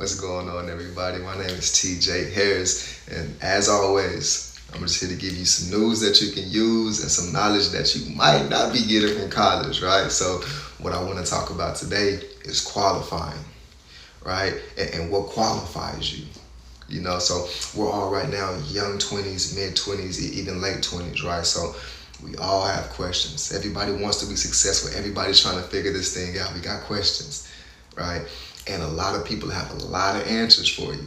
What's going on, everybody? My name is TJ Harris, and as always, I'm just here to give you some news that you can use and some knowledge that you might not be getting from college, right? So, what I want to talk about today is qualifying, right? And what qualifies you. So we're all right now young 20s, mid 20s, even late 20s, right? So we all have questions. Everybody wants to be successful. Everybody's trying to figure this thing out. We got questions, right? And a lot of people have a lot of answers for you.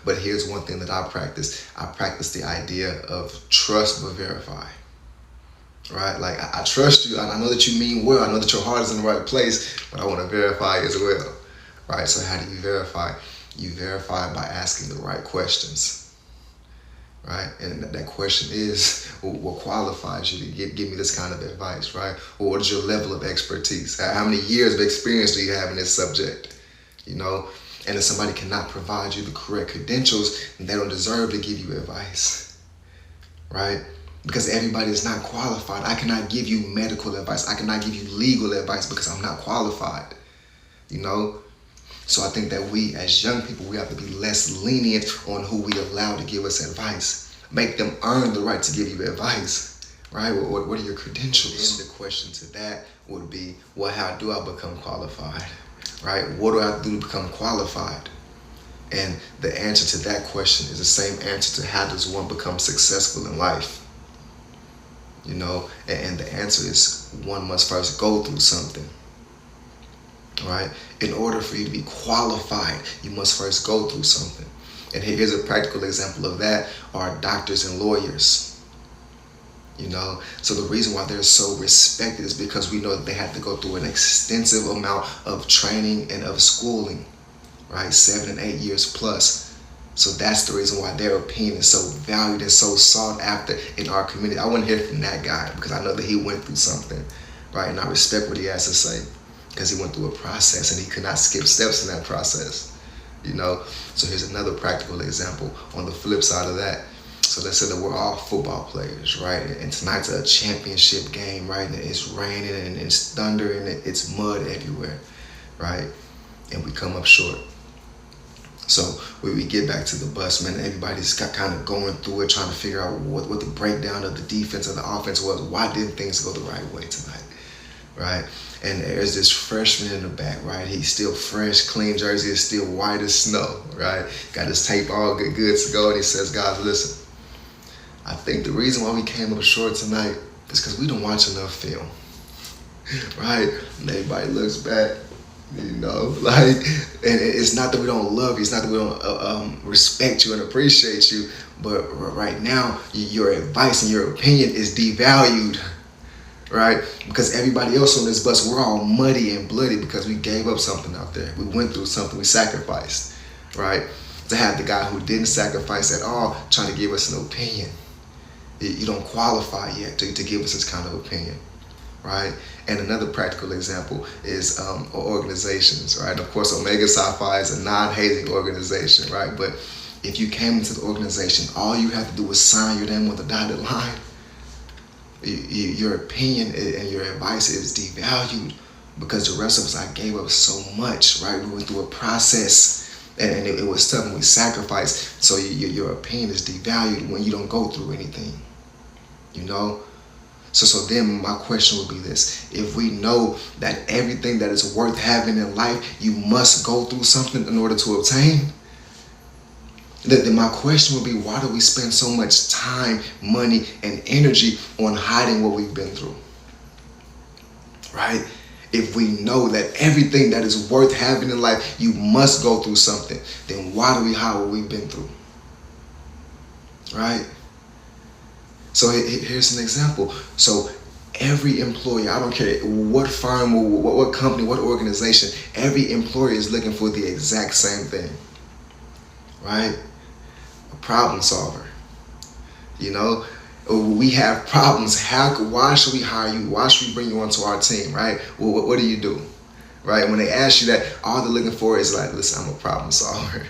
But here's one thing that I practice. I practice the idea of trust but verify, right? Like, I trust you. I know that you mean well. I know that your heart is in the right place, but I want to verify as well, right? So how do you verify? You verify by asking the right questions, right? And that question is, what qualifies you to give me this kind of advice, right? Or what is your level of expertise? How many years of experience do you have in this subject? And if somebody cannot provide you the correct credentials, then they don't deserve to give you advice, right? Because everybody is not qualified. I cannot give you medical advice. I cannot give you legal advice because I'm not qualified, So I think that we, as young people, we have to be less lenient on who we allow to give us advice. Make them earn the right to give you advice, right? What are your credentials? And the question to that would be, well, how do I become qualified, right? What do I have to do to become qualified? And the answer to that question is the same answer to how does one become successful in life? And the answer is one must first go through something. Right? In order for you to be qualified, you must first go through something. And here's a practical example of that are doctors and lawyers. So the reason why they're so respected is because we know that they have to go through an extensive amount of training and of schooling, right? 7 and 8 years plus. So that's the reason why their opinion is so valued and so sought after in our community. I want to hear from that guy because I know that he went through something, right? And I respect what he has to say, because he went through a process and he could not skip steps in that process, So here's another practical example on the flip side of that. So let's say that we're all football players, right? And tonight's a championship game, right? And it's raining and it's thunder and it's mud everywhere, right? And we come up short. So when we get back to the bus, man, everybody's kind of going through it, trying to figure out what the breakdown of the defense or the offense was. Why didn't things go the right way tonight, right? And there's this freshman in the back, right? He's still fresh, clean jersey is still white as snow, right? Got his tape all good to go. And he says, guys, listen, I think the reason why we came up short tonight is because we don't watch enough film, right? And everybody looks back, and it's not that we don't love you. It's not that we don't respect you and appreciate you. But right now, your advice and your opinion is devalued, right? Because everybody else on this bus, we're all muddy and bloody because we gave up something out there. We went through something. We sacrificed, right? To have the guy who didn't sacrifice at all trying to give us an opinion. You don't qualify yet to give us this kind of opinion, right? And another practical example is organizations, right? Of course, Omega Psi Phi is a non-hazing organization, right? But if you came into the organization, all you have to do is sign your name on the dotted line. Your opinion and your advice is devalued because the rest of us, I gave up so much, right? We went through a process and it was tough and we sacrificed. So your opinion is devalued when you don't go through anything, So then my question would be this. If we know that everything that is worth having in life, you must go through something in order to obtain, then my question would be, why do we spend so much time, money, and energy on hiding what we've been through, right? If we know that everything that is worth having in life, you must go through something, then why do we hide what we've been through, right? So here's an example. So every employer, I don't care what firm, what company, what organization, every employer is looking for the exact same thing, right? A problem solver. We have problems. Why should we hire you? Why should we bring you onto our team, right? Well, what do you do? Right? When they ask you that, all they're looking for is like, listen, I'm a problem solver.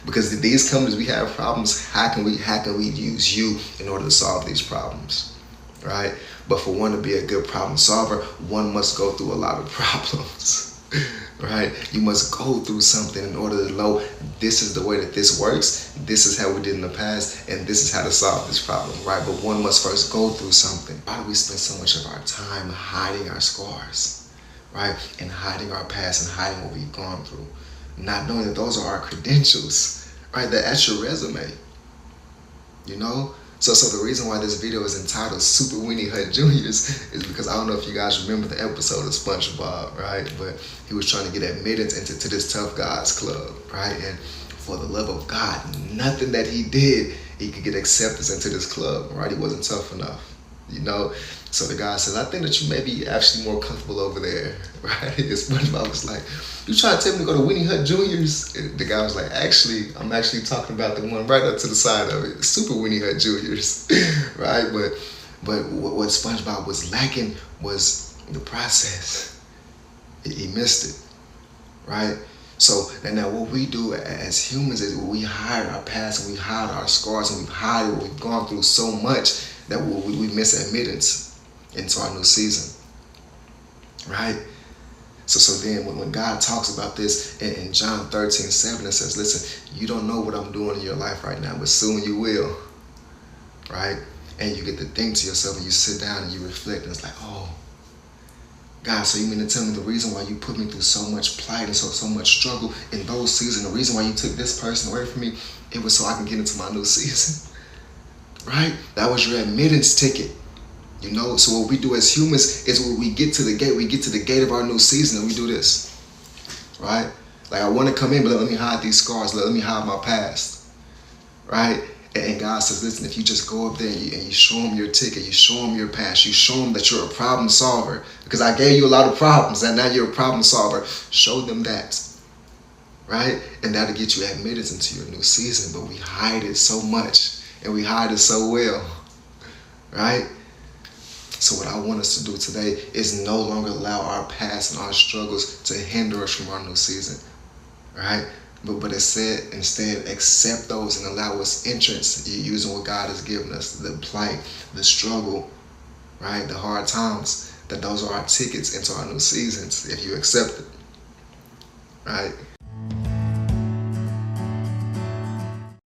Because these companies, we have problems. How can we use you in order to solve these problems? Right? But for one to be a good problem solver, one must go through a lot of problems. Right? You must go through something in order to know this is the way that this works, this is how we did in the past, and this is how to solve this problem, right? But one must first go through something. Why do we spend so much of our time hiding our scars, right? And hiding our past and hiding what we've gone through, not knowing that those are our credentials, right? That's your resume, you know? So the reason why this video is entitled Super Weenie Hut Juniors is because I don't know if you guys remember the episode of SpongeBob, right? But he was trying to get admittance into this tough guys club, right? And for the love of God, nothing that he did, he could get acceptance into this club, right? He wasn't tough enough, you know? So the guy says, I think that you may be actually more comfortable over there, right? And SpongeBob was like, you trying to tell me to go to Weenie Hut Juniors? And the guy was like, actually, I'm actually talking about the one right up to the side of it, Super Weenie Hut Juniors, right? But what SpongeBob was lacking was the process. He missed it, right? So, and now what we do as humans is we hide our past and we hide our scars and we hide what we've gone through so much that we miss admittance into our new season, right? So then when God talks about this in John 13:7, it says, listen, you don't know what I'm doing in your life right now, but soon you will, right? And you get to think to yourself and you sit down and you reflect and it's like, oh, God, so you mean to tell me the reason why you put me through so much plight and so much struggle in those seasons, the reason why you took this person away from me, it was so I can get into my new season, right? That was your admittance ticket. You know, so what we do as humans is when we get to the gate of our new season and we do this, right? Like, I want to come in, but let me hide these scars, let me hide my past, right? And God says, listen, if you just go up there and you show them your ticket, you show them your past, you show them that you're a problem solver, because I gave you a lot of problems and now you're a problem solver, show them that, right? And that'll get you admittance into your new season, but we hide it so much and we hide it so well, right? So what I want us to do today is no longer allow our past and our struggles to hinder us from our new season, right? But instead accept those and allow us entrance using what God has given us, the plight, the struggle, right? The hard times, that those are our tickets into our new seasons if you accept it, right?